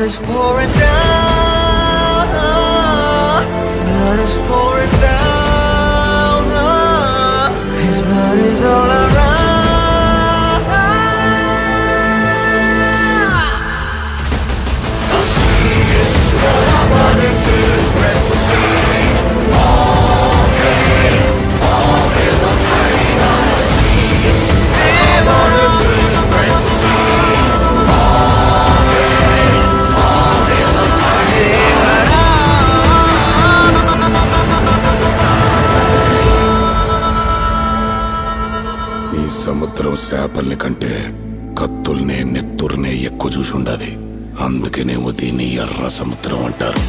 is pouring down. Blood is pouring down. His blood is all around. ఈ సముద్రం చేపల్ని కంటే కత్తుల్నే నెత్తుర్నే ఎక్కువ చూసుండాది. అందుకేనేమో దీన్ని ఎర్ర సముద్రం అంటారు.